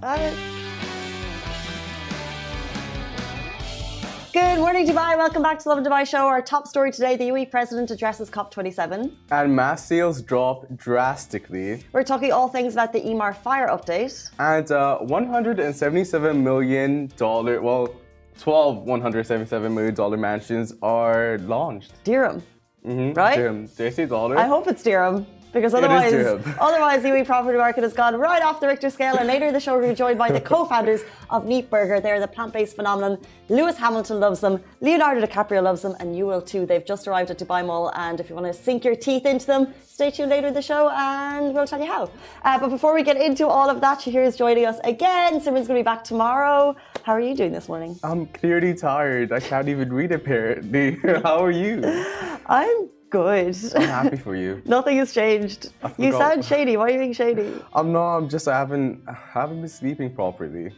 Good morning, Dubai. Welcome back to Lovin Dubai show. Our top story today, the UAE president addresses COP27. And mass sales drop drastically. We're talking all things about the Emaar fire update. And $177 million, 12 $177 million mansions are launched. Dirham, right? Dirham. Did I say dollar? I hope it's dirham. Because otherwise the UAE property market has gone right off the Richter scale. And later in the show, we're joined by the co-founders of Neat Burger. They're the plant-based phenomenon. Lewis Hamilton loves them. Leonardo DiCaprio loves them. And you will too. They've just arrived at Dubai Mall. And if you want to sink your teeth into them, stay tuned later in the show and we'll tell you how. But before we get into all of that, Shahir is joining us again. Simran's going to be back tomorrow. How are you doing this morning? I'm clearly tired. I can't even read apparently. How are you? I'm good. I'm happy for you. Nothing has changed. You sound shady. Why are you being shady? I'm not. I haven't been sleeping properly.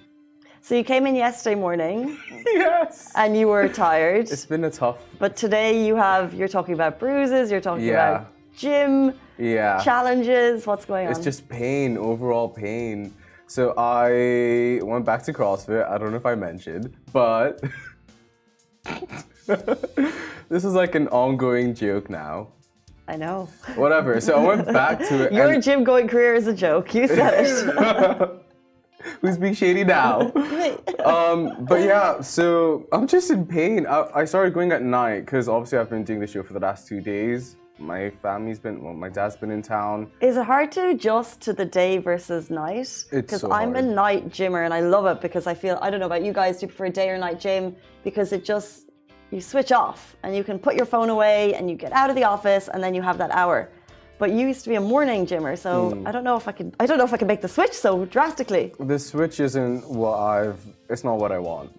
So you came in yesterday morning. Yes. And you were tired. It's been a tough. But today you're talking about bruises. You're talking about gym challenges. What's going on? It's just pain, overall pain. So I went back to CrossFit. I don't know if I mentioned, but this is like an ongoing joke now. I know. Whatever. So I went back to it. Your gym going career is a joke. You said it. Who's being shady now? But yeah, so I'm just in pain. I started going at night because obviously I've been doing the show for the last 2 days. My dad's been in town. Is it hard to adjust to the day versus night? Because I'm a night gymmer and I love it because I feel, I don't know about you guys, do you prefer day or night gym? Because it just, you switch off and you can put your phone away and you get out of the office and then you have that hour. But you used to be a morning gymmer, so I don't know if I could make the switch so drastically. The switch isn't it's not what I want.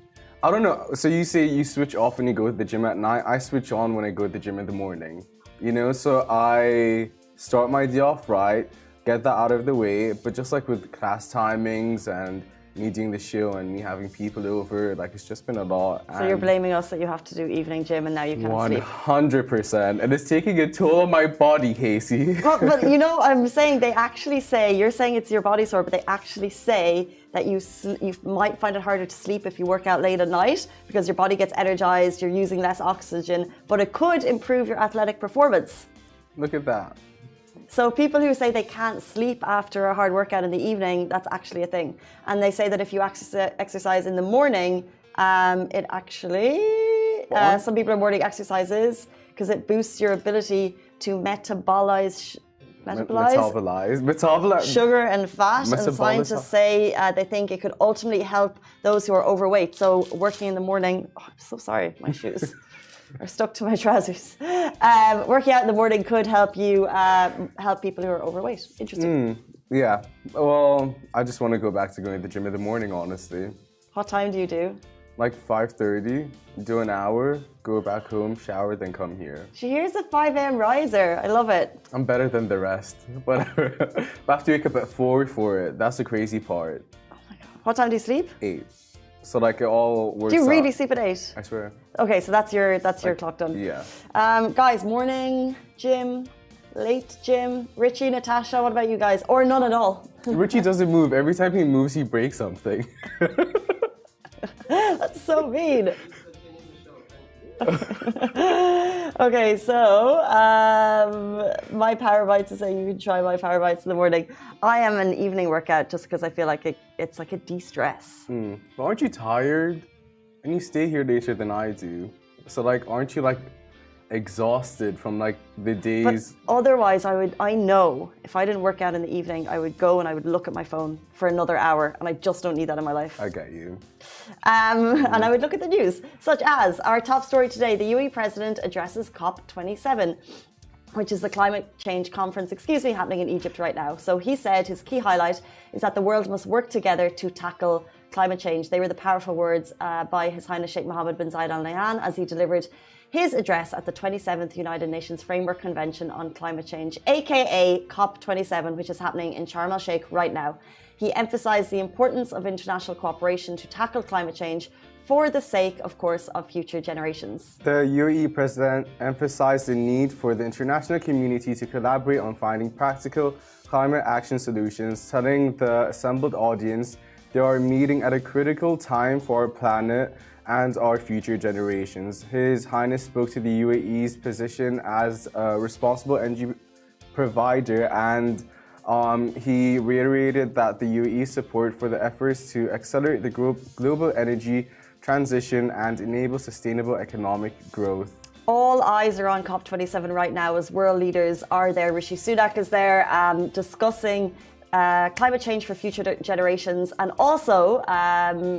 I don't know. So you say you switch off when you go to the gym at night. I switch on when I go to the gym in the morning. You know, so I start my day off right, get that out of the way, but just like with class timings and me doing the show and me having people over, like it's just been a lot. So you're blaming us that you have to do evening gym and now you can't sleep? 100%. And it's taking a toll on my body, Casey. But you know, I'm saying they actually say, you're saying it's your body sore, but they actually say that you might find it harder to sleep if you work out late at night because your body gets energized, you're using less oxygen, but it could improve your athletic performance. Look at that. So people who say they can't sleep after a hard workout in the evening, that's actually a thing. And they say that if you exercise in the morning, it actually, some people are morning exercises because it boosts your ability to metabolize sugar and fat. And scientists say they think it could ultimately help those who are overweight. So working in the morning, I'm so sorry, my shoes are stuck to my trousers. Working out in the morning could help you help people who are overweight. Interesting. Yeah. Well, I just want to go back to going to the gym in the morning, honestly. What time do you do? Like 5:30, do an hour, go back home, shower, then come here. Here's a 5 a.m. riser. I love it. I'm better than the rest. Whatever. I have to wake up at 4 for it. That's the crazy part. Oh my God. What time do you sleep? 8. So like it all works out. Do you really sleep at 8? I swear. Okay, so that's your clock done. Yeah. Guys, morning gym, late gym. Richie, Natasha, what about you guys? Or none at all? Richie doesn't move. Every time he moves, he breaks something. That's so mean. Okay, so my Power Bites is saying you can try my Power Bites in the morning. I am an evening workout just because I feel like it's like a de-stress. But aren't you tired? And you stay here later than I do. So like, aren't you like exhausted from like the days? But otherwise, I know if I didn't work out in the evening, I would go and I would look at my phone for another hour, and I just don't need that in my life. I get you. And I would look at the news, such as our top story today: the UAE president addresses COP27, which is the climate change conference, happening in Egypt right now. So he said his key highlight is that the world must work together to tackle climate change. They were the powerful words by His Highness Sheikh Mohammed bin Zayed Al Nahyan as he delivered his address at the 27th United Nations Framework Convention on Climate Change, aka COP27, which is happening in Sharm el-Sheikh right now. He emphasized the importance of international cooperation to tackle climate change for the sake, of course, of future generations. The UAE president emphasized the need for the international community to collaborate on finding practical climate action solutions, telling the assembled audience They are meeting at a critical time for our planet and our future generations. His Highness spoke to the UAE's position as a responsible energy provider, and he reiterated that the UAE's support for the efforts to accelerate the global energy transition and enable sustainable economic growth. All eyes are on COP27 right now as world leaders are there. Rishi Sunak is there discussing climate change for future generations. And also,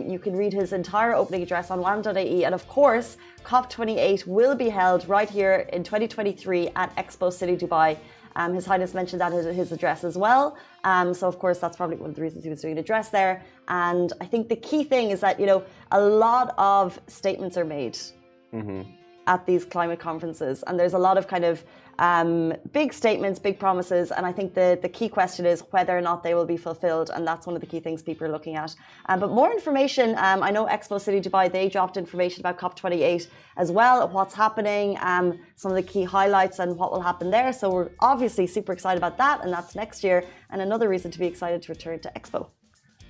you can read his entire opening address on WAM.ie. And of course, COP28 will be held right here in 2023 at Expo City, Dubai. His Highness mentioned that in his address as well. So, of course, that's probably one of the reasons he was doing an address there. And I think the key thing is that, you know, a lot of statements are made at these climate conferences. And there's a lot of kind of big statements, big promises. And I think the key question is whether or not they will be fulfilled. And that's one of the key things people are looking at. But more information, I know Expo City Dubai, they dropped information about COP28 as well, what's happening, some of the key highlights and what will happen there. So we're obviously super excited about that. And that's next year. And another reason to be excited to return to Expo.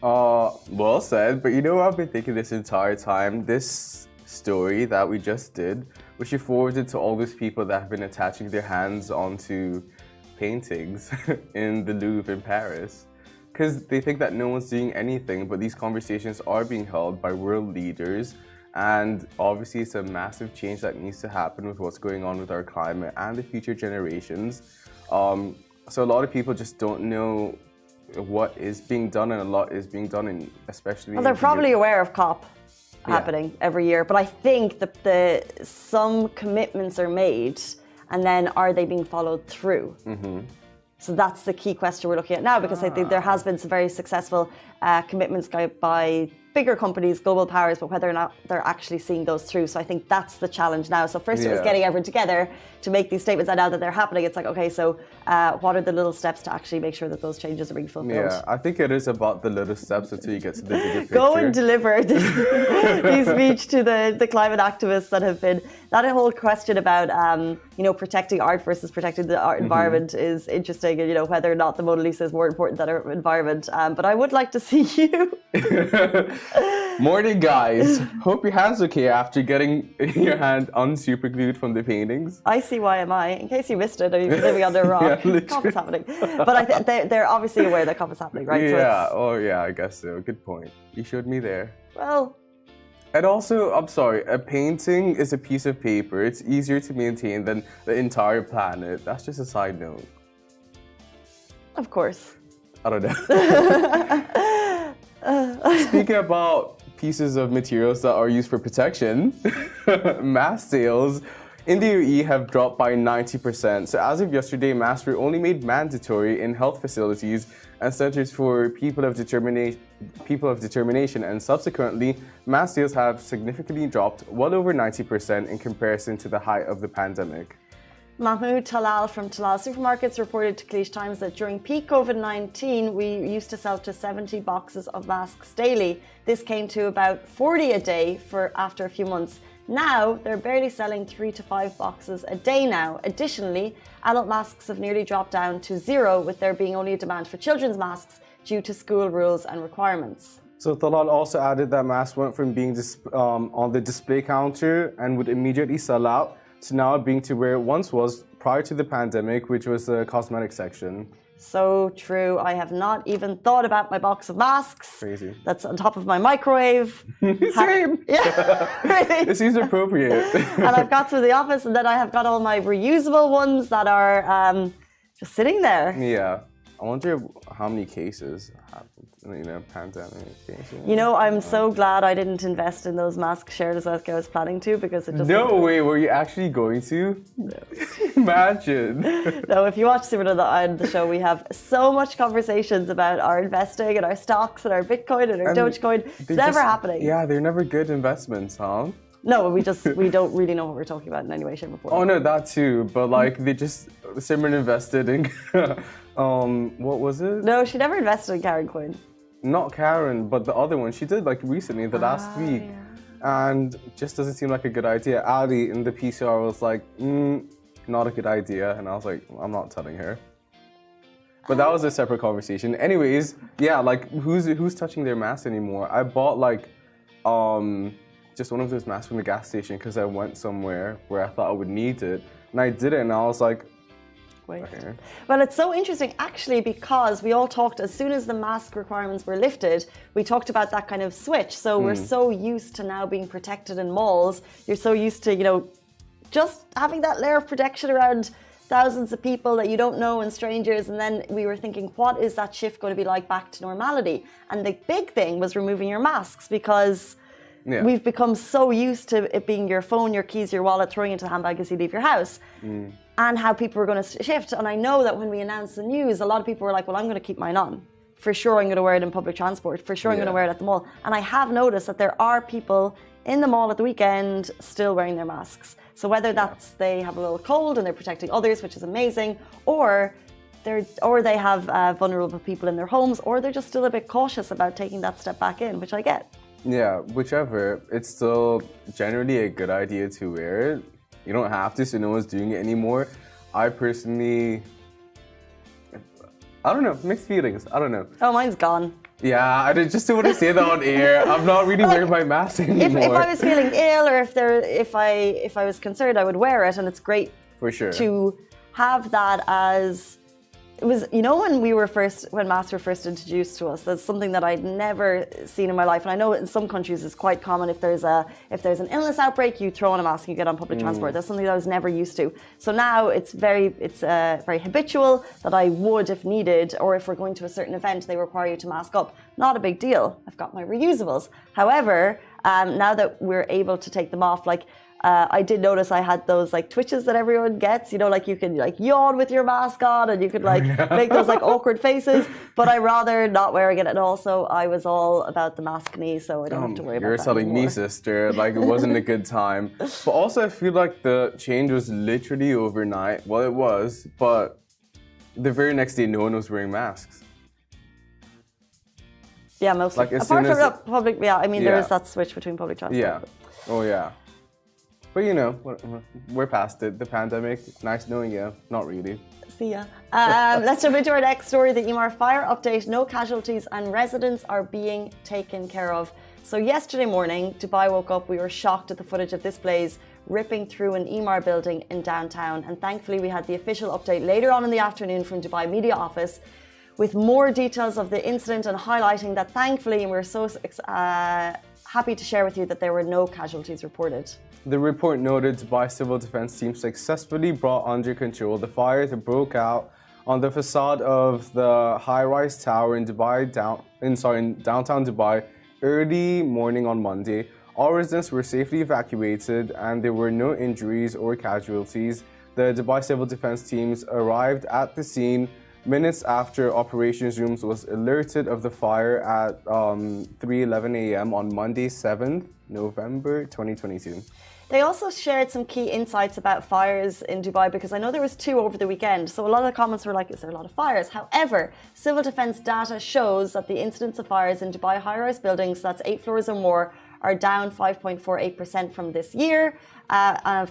Well said. But you know what I've been thinking this entire time? This story that we just did, which you forwarded to all those people that have been attaching their hands onto paintings in the Louvre in Paris. Because they think that no one's doing anything, but these conversations are being held by world leaders. And obviously it's a massive change that needs to happen with what's going on with our climate and the future generations. So a lot of people just don't know what is being done, and a lot is being done, in especially... Well, they're probably aware of COP happening every year, but I think that some commitments are made, and then are they being followed through? So that's the key question we're looking at now, because I think there has been some very successful commitments by bigger companies, global powers, but whether or not they're actually seeing those through. So I think that's the challenge now. So first it was getting everyone together to make these statements, and now that they're happening, it's like, okay, so what are the little steps to actually make sure that those changes are being fulfilled? Yeah, I think it is about the little steps until you get to the bigger picture. Go and deliver these speech to the climate activists that have been... That whole question about, protecting art versus protecting the art environment is interesting, and, whether or not the Mona Lisa is more important than our environment. But I would like to see you... Morning, guys. Hope your hand's okay after getting your hand unsuperglued from the paintings. I see why am I. In case you missed it, are you living under a rock? COP is happening. But I think they're obviously aware that COP is happening, right? Yeah. So I guess so. Good point. You showed me there. Well... And also, I'm sorry, a painting is a piece of paper. It's easier to maintain than the entire planet. That's just a side note. Of course. I don't know. Speaking about pieces of materials that are used for protection, mask sales in the UAE have dropped by 90%. So as of yesterday, masks were only made mandatory in health facilities and centers for people of determination, and subsequently, mask sales have significantly dropped well over 90% in comparison to the height of the pandemic. Mahmoud Talal from Talal Supermarkets reported to Cliche Times that during peak COVID-19, we used to sell to 70 boxes of masks daily. This came to about 40 a day after a few months. Now, they're barely selling 3 to 5 boxes a day now. Additionally, adult masks have nearly dropped down to zero, with there being only a demand for children's masks due to school rules and requirements. So Talal also added that masks went from being on the display counter and would immediately sell out to now being to where it once was prior to the pandemic, which was the cosmetic section. So true. I have not even thought about my box of masks. Crazy. That's on top of my microwave. Same. Yeah, really. It seems appropriate. And I've got to the office, and then I have got all my reusable ones that are just sitting there. Yeah. I wonder how many cases happened, pandemic cases. I'm so glad I didn't invest in those masks shared as I was planning to, because it just... No way, were you actually going to? No. Imagine. No, if you watch Super on the show, we have so much conversations about our investing and our stocks and our Bitcoin and our Dogecoin. It's never happening. Yeah, they're never good investments, huh? No, we don't really know what we're talking about in any way, shape, or form. Oh no, that too. But Simran invested in what was it? No, she never invested in Karen Coin. Not Karen, but the other one. She did recently, the last week. Yeah. And just doesn't seem like a good idea. Ali in the PCR was like, not a good idea. And I was like, I'm not telling her. But that was a separate conversation. Anyways, yeah, like who's touching their mask anymore? I bought like just one of those masks from the gas station because I went somewhere where I thought I would need it, and I did it, and I was like, wait. Okay. Well, it's so interesting actually because we all talked as soon as the mask requirements were lifted, we talked about that kind of switch. So we're so used to now being protected in malls. You're so used to, just having that layer of protection around thousands of people that you don't know and strangers. And then we were thinking, what is that shift going to be like back to normality? And the big thing was removing your masks because we've become so used to it being your phone, your keys, your wallet, throwing into the handbag as you leave your house. And how people were going to shift. And I know that when we announced the news, a lot of people were like, well, I'm going to keep mine on. For sure, I'm going to wear it in public transport. For sure, I'm going to wear it at the mall. And I have noticed that there are people in the mall at the weekend still wearing their masks. So whether that's they have a little cold and they're protecting others, which is amazing, or they have vulnerable people in their homes, or they're just still a bit cautious about taking that step back in, which I get. Yeah, whichever. It's still generally a good idea to wear it. You don't have to, so no one's doing it anymore. I personally, I don't know, mixed feelings. I don't know. Oh, mine's gone. Yeah, just don't want to say that on air. I'm not really wearing my mask anymore. If I was feeling ill or if I was concerned, I would wear it, and it's great for sure to have that as. It was, when masks were first introduced to us, that's something that I'd never seen in my life. And I know in some countries it's quite common if there's an illness outbreak, you throw on a mask and you get on public transport. That's something that I was never used to. So now it's very habitual that I would, if needed, or if we're going to a certain event, they require you to mask up. Not a big deal. I've got my reusables. However, now that we're able to take them off, I did notice I had those twitches that everyone gets, like you can yawn with your mask on and you could make those awkward faces, but I rather not wearing it. And also I was all about the mask knee, so I don't have to worry about that. You're telling me, sister, it wasn't a good time. But also I feel like the change was literally overnight. Well, it was, but the very next day no one was wearing masks. Yeah, mostly. Apart from public, there is that switch between public transport. Yeah. Oh yeah. But we're past it. The pandemic, nice knowing you. Not really. See ya. Let's jump into our next story, the Emaar fire update. No casualties and residents are being taken care of. So yesterday morning, Dubai woke up. We were shocked at the footage of this blaze ripping through an Emaar building in downtown. And thankfully, we had the official update later on in the afternoon from Dubai Media Office with more details of the incident and highlighting that thankfully, and we're so happy to share with you that there were no casualties reported. The report noted Dubai civil defense team successfully brought under control the fire that broke out on the facade of the high-rise tower in downtown Dubai early morning on Monday. All residents were safely evacuated and there were no injuries or casualties. The Dubai civil defense teams arrived at the scene minutes after operations rooms was alerted of the fire at 3:11 a.m. on Monday, 7th November 2022. They also shared some key insights about fires in Dubai because I know there was 2 over the weekend. So a lot of the comments were like, is there a lot of fires? However, civil defense data shows that the incidence of fires in Dubai high-rise buildings, that's 8 floors or more, are down 5.48% from this year,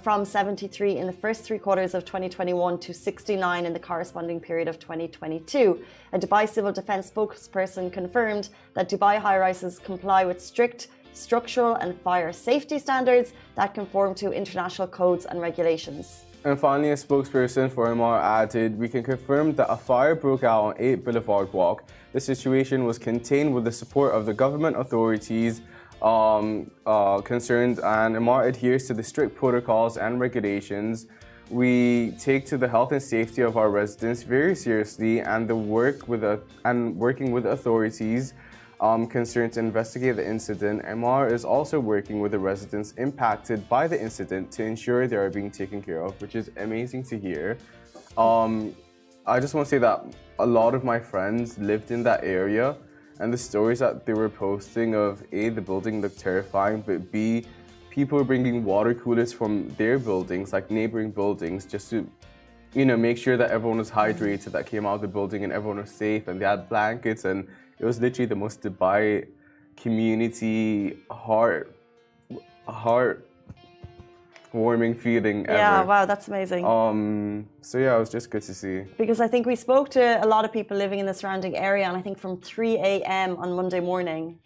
from 73 in the first 3 quarters of 2021 to 69 in the corresponding period of 2022. A Dubai civil defense spokesperson confirmed that Dubai high-rises comply with strict structural and fire safety standards that conform to international codes and regulations. And finally, a spokesperson for Emaar added, we can confirm that a fire broke out on 8 Boulevard Walk. The situation was contained with the support of the government authorities concerned, and Emaar adheres to the strict protocols and regulations. We take to the health and safety of our residents very seriously and working with authorities concerned to investigate the incident. Emaar is also working with the residents impacted by the incident to ensure they are being taken care of, which is amazing to hear. I just want to say that a lot of my friends lived in that area, and the stories that they were posting of A, the building looked terrifying, but B, people were bringing water coolers from their buildings, like neighboring buildings, just to make sure that everyone was hydrated that came out of the building and everyone was safe, and they had blankets, and it was literally the most Dubai community warming feeling ever. Yeah, wow, that's amazing. So yeah, it was just good to see. Because I think we spoke to a lot of people living in the surrounding area, and I think from 3 a.m. on Monday morning,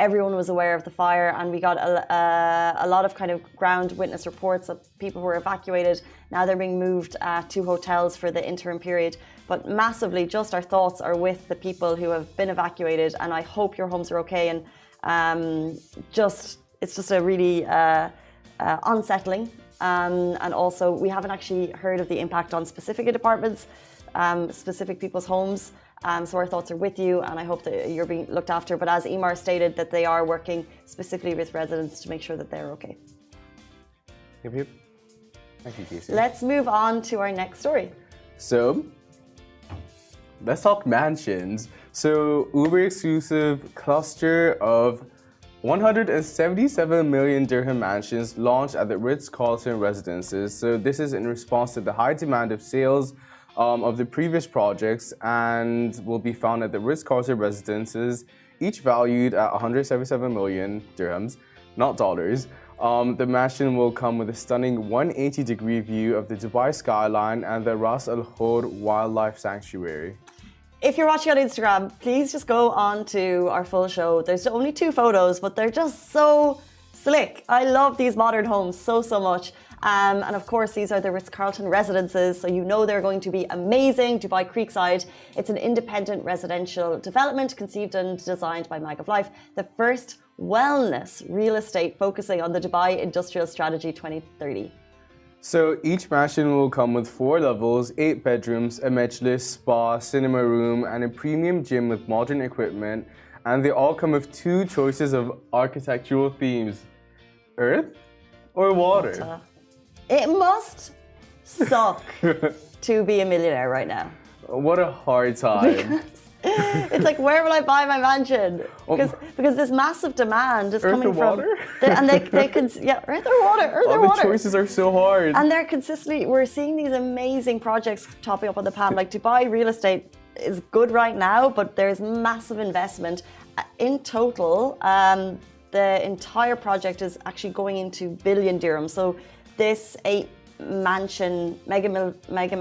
everyone was aware of the fire, and we got a lot of kind of ground witness reports of people who were evacuated. Now they're being moved to hotels for the interim period. But massively, just our thoughts are with the people who have been evacuated, and I hope your homes are okay. And it's just a really unsettling. And also, we haven't actually heard of the impact on specific departments, specific people's homes. So our thoughts are with you, and I hope that you're being looked after. But as Emaar stated, that they are working specifically with residents to make sure that they're okay. Yep, yep. Thank you, Casey. Let's move on to our next story. So, let's talk mansions. So, Uber exclusive cluster of 177 million dirham mansions launched at the Ritz-Carlton residences. So this is in response to the high demand of sales of the previous projects, and will be found at the Ritz-Carlton residences, each valued at 177 million dirhams, not dollars. The mansion will come with a stunning 180-degree view of the Dubai skyline and the Ras Al Khor Wildlife Sanctuary. If you're watching on Instagram, please just go on to our full show. There's only 2 photos, but they're just so slick. I love these modern homes so much. And of course, these are the Ritz-Carlton residences, so you know they're going to be amazing. Dubai Creekside, it's an independent residential development conceived and designed by Mag of Life, the first wellness real estate focusing on the Dubai Industrial Strategy 2030. So each mansion will come with 4 levels, 8 bedrooms, a majlis, spa, cinema room, and a premium gym with modern equipment. And they all come with 2 choices of architectural themes: earth or water. It must suck to be a millionaire right now. What a hard time. It's like, where will I buy my mansion? Because this massive demand is coming from water? And they can, yeah, earth or water, The choices are so hard. And they're consistently, we're seeing these amazing projects topping up on the pan. Like Dubai real estate is good right now, but there's massive investment. In total, the entire project is actually going into billion dirhams. So this 8-mansion, mega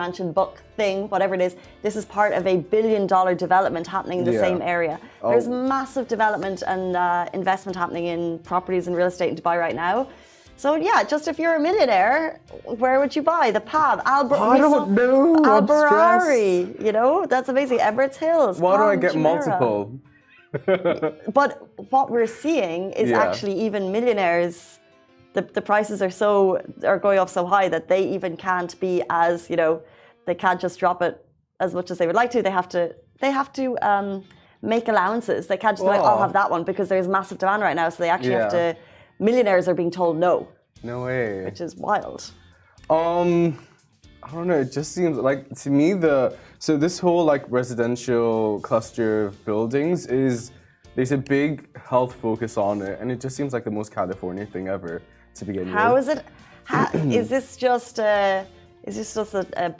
mansion book thing, whatever it is, this is part of $1 billion development happening in the same area. There's massive development and investment happening in properties and real estate in Dubai right now. So yeah, just if you're a millionaire, where would you buy? The Pab, I don't know. Al Barari, you know, that's amazing. Emirates Hills. Why Palm do I get Jumeirah. multiple? But what we're seeing is actually even millionaires, the prices are going up so high that they even can't be as, you know, they can't just drop it as much as they would like to. They have to make allowances. They can't just be like, I'll have that one, because there's massive demand right now. So they actually have to. Millionaires are being told no. No way. Which is wild. I don't know. It just seems like, to me, so this whole like residential cluster of buildings there's a big health focus on it, and it just seems like the most California thing ever to begin with. How is it? Is this just a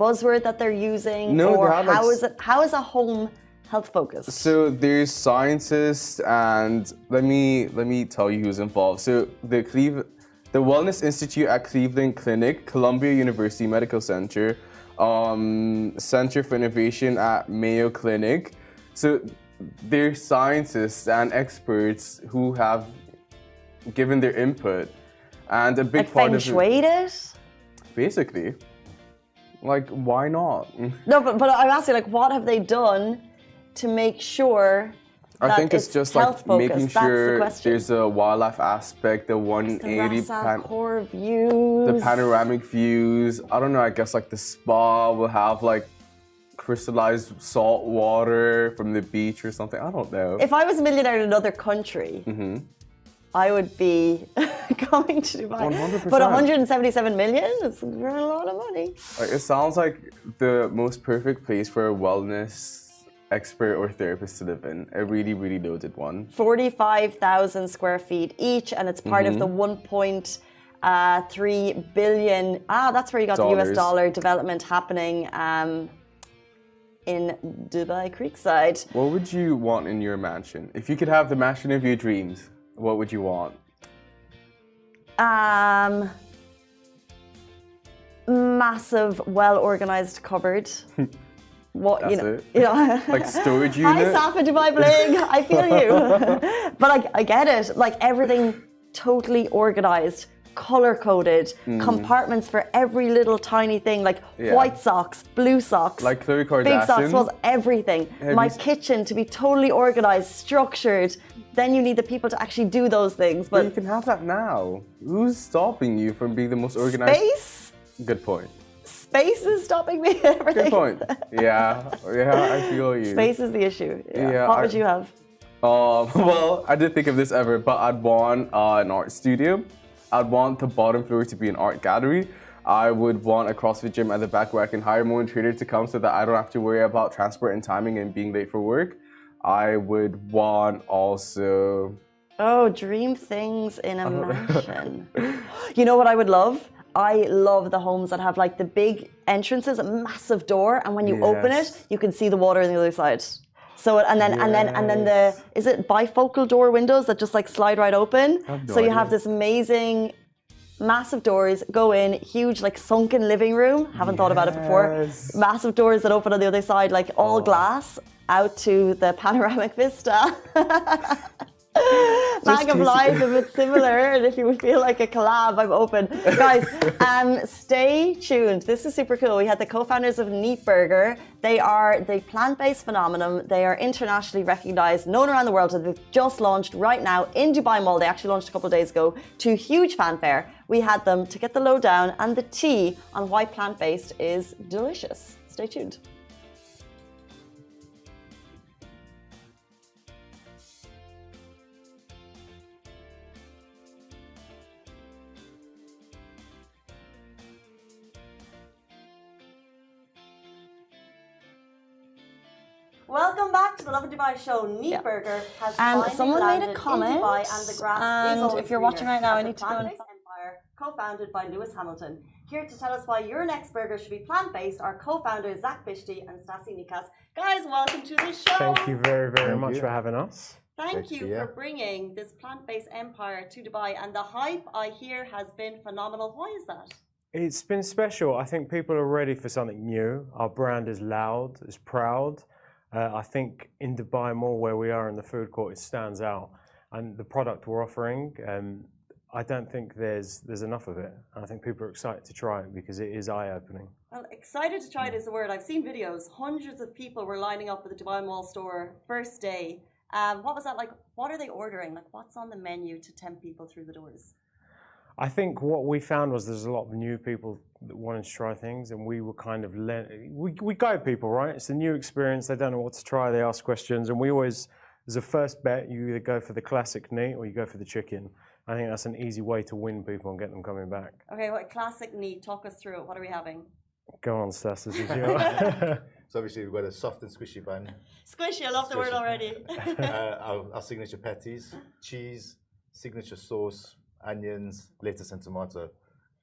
buzzword that they're using? No, or how is a home health focused? So there's scientists, and let me tell you who's involved. So the Wellness Institute at Cleveland Clinic, Columbia University Medical Center, Center for Innovation at Mayo Clinic. So there's scientists and experts who have given their input, and a big part of it. Basically, like, why not? No, but I'm asking, like, what have they done to make sure? I think it's just like making sure there's a wildlife aspect, the 180 views, the panoramic views. I don't know. I guess like the spa will have like crystallized salt water from the beach or something. I don't know. If I was a millionaire in another country, I would be coming to Dubai. 100%. But 177 million is a lot of money. It sounds like the most perfect place for a wellness expert or therapist to live in. A really, really loaded one. 45,000 square feet each, and it's part of the 1.3 billion. That's where you got the US dollar development happening in Dubai Creekside. What would you want in your mansion? If you could have the mansion of your dreams, what would you want? Massive, well-organized cupboard. What That's it. You know, like storage Hi, unit. Safa Dubai Bling. I feel you, but I get it. Like everything, totally organized, color-coded, compartments for every little tiny thing. Like white socks, blue socks, like Khloe Kardashian. big socks, was everything. My kitchen to be totally organized, structured. Then you need the people to actually do those things. But you can have that now. Who's stopping you from being the most organized? Space. Good point. Space is stopping me. Everything. Good point. Yeah, I feel you. Space is the issue. Yeah. What would you have? Well, I didn't think of this ever, but I'd want an art studio. I'd want the bottom floor to be an art gallery. I would want a CrossFit gym at the back where I can hire more traders to come so that I don't have to worry about transport and timing and being late for work. I would want also... Oh, dream things in a mansion. You know what I would love? I love the homes that have like the big entrances, a massive door, and when you open it, you can see the water on the other side. So and then the is it bifocal door windows that just like slide right open? So you have this amazing massive doors, go in, huge like sunken living room. Haven't thought about it before. Massive doors that open on the other side, like all glass, out to the panoramic vista. Bag of life, if it's similar, and if you would feel like a collab, I'm open. Guys, stay tuned. This is super cool. We had the co-founders of Neat Burger. They are the plant-based phenomenon. They are internationally recognized, known around the world, and they've just launched right now in Dubai Mall. They actually launched a couple of days ago to huge fanfare. We had them to get the lowdown and the tea on why plant-based is delicious. Stay tuned. Welcome back to the Lovin Dubai show. Neat Burger has finally someone made landed a comment, in Dubai, and the grass is always if you're watching greener. right now, I As need a to go and plant-based empire, co-founded by Lewis Hamilton. Here to tell us why your next burger should be plant-based are co-founders Zach Bishti and Stasi Nikas. Guys, welcome to the show. Thank you very, very much for having us. Thank you for bringing this plant-based empire to Dubai, and the hype I hear has been phenomenal. Why is that? It's been special. I think people are ready for something new. Our brand is loud, it's proud. I think in Dubai Mall, where we are in the food court, it stands out. And the product we're offering, I don't think there's enough of it. I think people are excited to try it because it is eye-opening. Well, excited to try it is the word. I've seen videos. Hundreds of people were lining up at the Dubai Mall store first day. What was that like? What are they ordering? Like, what's on the menu to tempt people through the doors? I think what we found was there's a lot of new people that wanted to try things, and we were kind of we guide people, right? It's a new experience. They don't know what to try. They ask questions, and we always, as a first bet, you either go for the classic neat or you go for the chicken. I think that's an easy way to win people and get them coming back. Okay, what classic neat? Talk us through it. What are we having? Go on, Stas, this is yours. So obviously we've got a soft and squishy bun. Squishy, I love the word already. Our signature patties, cheese, signature sauce, onions, lettuce and tomato.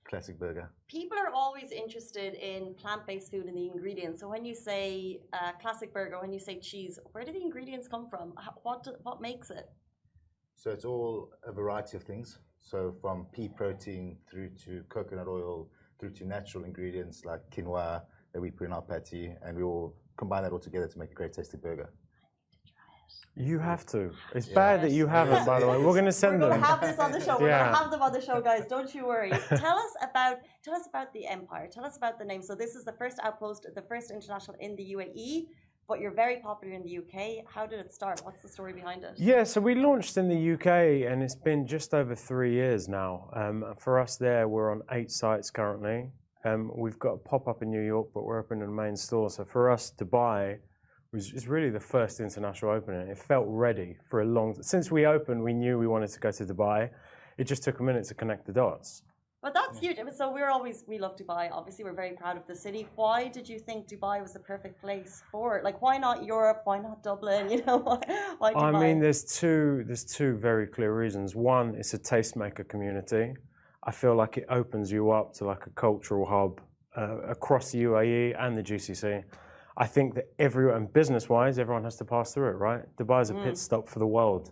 Classic burger. People are always interested in plant-based food and the ingredients. So when you say classic burger, when you say cheese, where do the ingredients come from? What makes it? So it's all a variety of things. So from pea protein through to coconut oil, through to natural ingredients like quinoa that we put in our patty, and we all combine that all together to make a great tasty burger. You have to. It's bad that you haven't, by the way. We're going to send them. We're going to have this on the show. We're going to have them on the show, guys. Don't you worry. Tell us about the empire. Tell us about the name. So this is the first outpost, the first international in the UAE, but you're very popular in the UK. How did it start? What's the story behind it? Yeah, so we launched in the UK, and it's been just over 3 years now. For us there, we're on 8 sites currently. We've got a pop-up in New York, but we're opening a main store. So for us, Dubai is really the first international opening. It felt ready for a long time. Since we opened, we knew we wanted to go to Dubai. It just took a minute to connect the dots. But that's huge. I mean, so we love Dubai. Obviously, we're very proud of the city. Why did you think Dubai was the perfect place for it? Like, why not Europe? Why not Dublin? You know, why Dubai? I mean, there's two very clear reasons. One, it's a tastemaker community. I feel like it opens you up to like a cultural hub across the UAE and the GCC. I think that everyone, business-wise, everyone has to pass through it, right? Dubai is a pit stop for the world.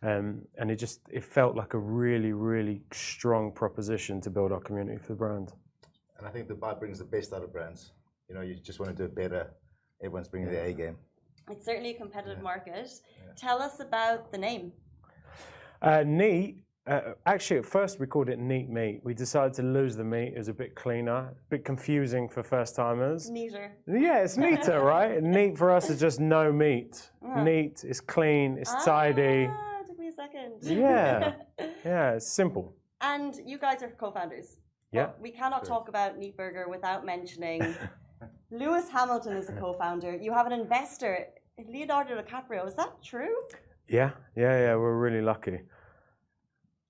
And it felt like a really, really strong proposition to build our community for the brand. And I think Dubai brings the best out of brands. You know, you just want to do it better. Everyone's bringing their A game. It's certainly a competitive market. Tell us about the name. Neat. Actually, at first we called it Neat Meat. We decided to lose the meat. It was a bit cleaner, a bit confusing for first timers. Neater. Yeah, it's neater, right? Neat for us is just no meat. Neat, it's clean, it's tidy. Took me a second. Yeah, it's simple. And you guys are co-founders. Yeah. But we cannot talk about Neat Burger without mentioning Lewis Hamilton is a co-founder. You have an investor, Leonardo DiCaprio. Is that true? Yeah. We're really lucky.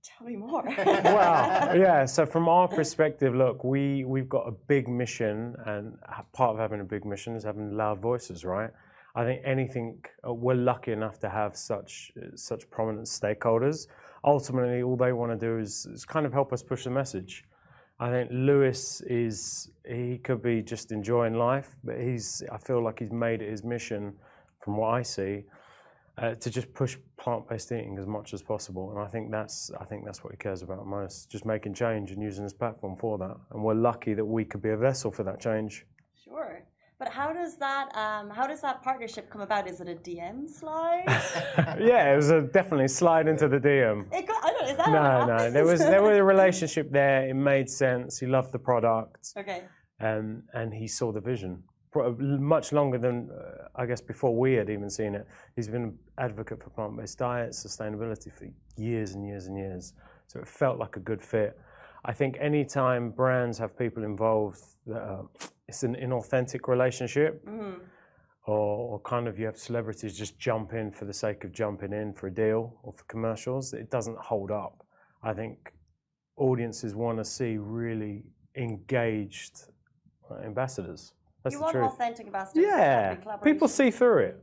Tell me more. Well, yeah. So from our perspective, look, we've got a big mission, and part of having a big mission is having loud voices, right? I think we're lucky enough to have such prominent stakeholders. Ultimately, all they want to do is kind of help us push the message. I think Lewis he could be just enjoying life, but I feel like he's made it his mission, from what I see, to just push plant-based eating as much as possible. And I think that's what he cares about most, just making change and using his platform for that. And we're lucky that we could be a vessel for that change. Sure. But how does that partnership come about? Is it a DM slide? Yeah, it was definitely slide into the DM. I don't know. Is that how it No. happens? There was a relationship there. It made sense. He loved the product. Okay. And he saw the vision. Much longer than, I guess, before we had even seen it. He's been an advocate for plant-based diets, sustainability for years and years and years. So it felt like a good fit. I think anytime brands have people involved, it's an inauthentic relationship, or kind of you have celebrities just jump in for the sake of jumping in for a deal or for commercials, it doesn't hold up. I think audiences want to see really engaged ambassadors. That's You the want truth. authentic ambassadors. Yeah, people see through it.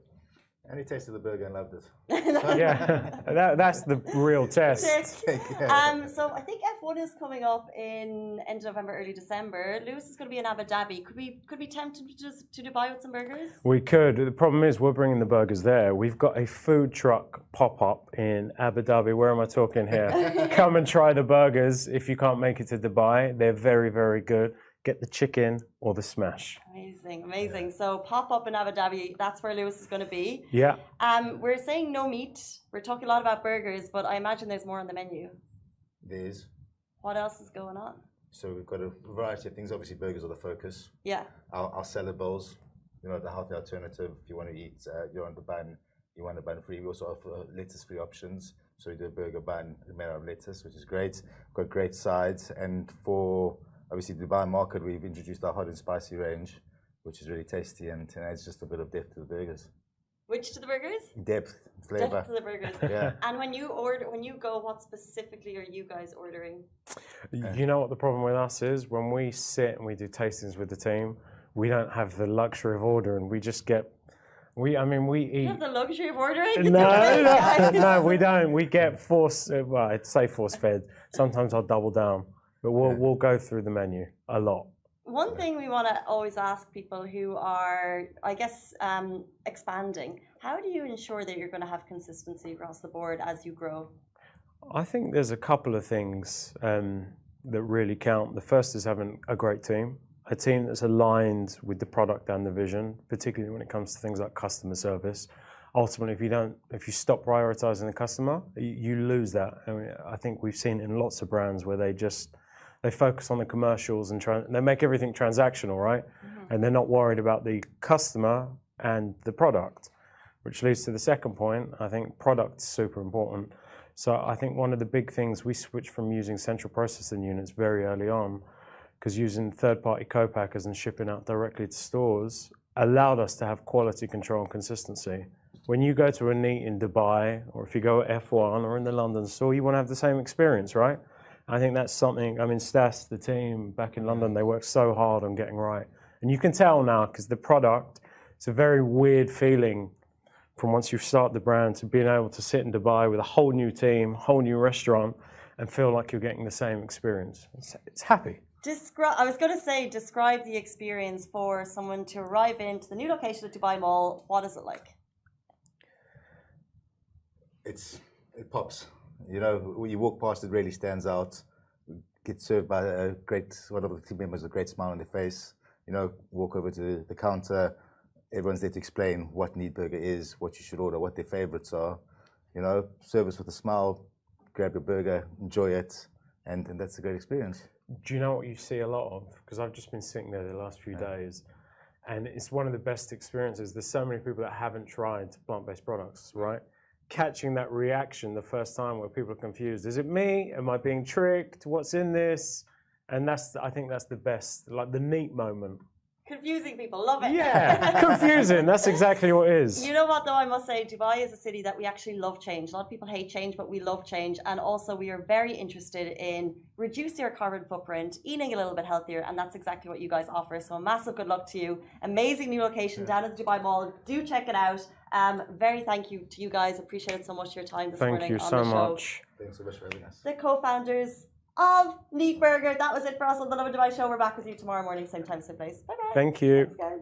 And he tasted the burger and loved it. Yeah, that's the real test. So I think F1 is coming up in end of November, early December. Lewis is going to be in Abu Dhabi. Could we tempt him to Dubai with some burgers? We could. The problem is we're bringing the burgers there. We've got a food truck pop-up in Abu Dhabi. Where am I talking here? Come and try the burgers if you can't make it to Dubai. They're very, very good. Get the chicken or the smash. Amazing. So pop up in Abu Dhabi. That's where Lewis is going to be. Yeah. We're saying no meat. We're talking a lot about burgers, but I imagine there's more on the menu. There's. What else is going on? So we've got a variety of things. Obviously, burgers are the focus. Yeah. Our salad bowls, the healthy alternative. If you want to eat, you're on the bun, you want a bun free. We also offer lettuce-free options. So we do a burger bun made out of lettuce, which is great. We've got great sides. And for, obviously, the Dubai market, we've introduced our hot and spicy range, which is really tasty and adds just a bit of depth to the burgers. Which to the burgers? Depth, flavor. Depth to the burgers. Yeah. And when you go, what specifically are you guys ordering? You know what the problem with us is? When we sit and we do tastings with the team, we don't have the luxury of ordering. We just get, we eat. You have the luxury of ordering? No, we don't. We get I'd say force-fed. Sometimes I'll double down. But we'll go through the menu a lot. One thing we want to always ask people who are, I guess, expanding, how do you ensure that you're going to have consistency across the board as you grow? I think there's a couple of things that really count. The first is having a great team, a team that's aligned with the product and the vision, particularly when it comes to things like customer service. Ultimately, if you stop prioritizing the customer, you lose that. I mean, I think we've seen in lots of brands where they focus on the commercials and they make everything transactional, right? And they're not worried about the customer and the product, which leads to the second point. I think product's super important. So I think one of the big things, we switched from using central processing units very early on, because using third-party co-packers and shipping out directly to stores allowed us to have quality control and consistency. When you go to a Neat in Dubai, or if you go at F1 or in the London store, you want to have the same experience, right? I think that's something, I mean, Stas, the team back in London, they work so hard on getting right. And you can tell now, because the product, it's a very weird feeling from once you start the brand to being able to sit in Dubai with a whole new team, whole new restaurant, and feel like you're getting the same experience. It's happy. I was going to say, describe the experience for someone to arrive into the new location at Dubai Mall. What is it like? It's It pops. You know, when you walk past, it really stands out. Get served by one of the team members with a great smile on their face. You know, walk over to the counter. Everyone's there to explain what Need Burger is, what you should order, what their favorites are. You know, service with a smile, grab your burger, enjoy it, and that's a great experience. Do you know what you see a lot of? Because I've just been sitting there the last few days, and it's one of the best experiences. There's so many people that haven't tried plant-based products, right? Catching that reaction the first time where people are confused. Is it me? Am I being tricked? What's in this? And I think that's the best, like the neat moment. Confusing people, love it. Yeah, confusing. That's exactly what it is. You know what, though, I must say, Dubai is a city that we actually love change. A lot of people hate change, but we love change. And also, we are very interested in reducing our carbon footprint, eating a little bit healthier, and that's exactly what you guys offer. So, a massive good luck to you. Amazing new location down at the Dubai Mall. Do check it out. Very thank you to you guys. Appreciate it so much your time this morning on the show. Thank you so much. Thanks so much for having us. The co-founders of Neat Burger. That was it for us on the Lovin Dubai show. We're back with you tomorrow morning, same time, same place. Bye bye. Thank you. Thanks, guys.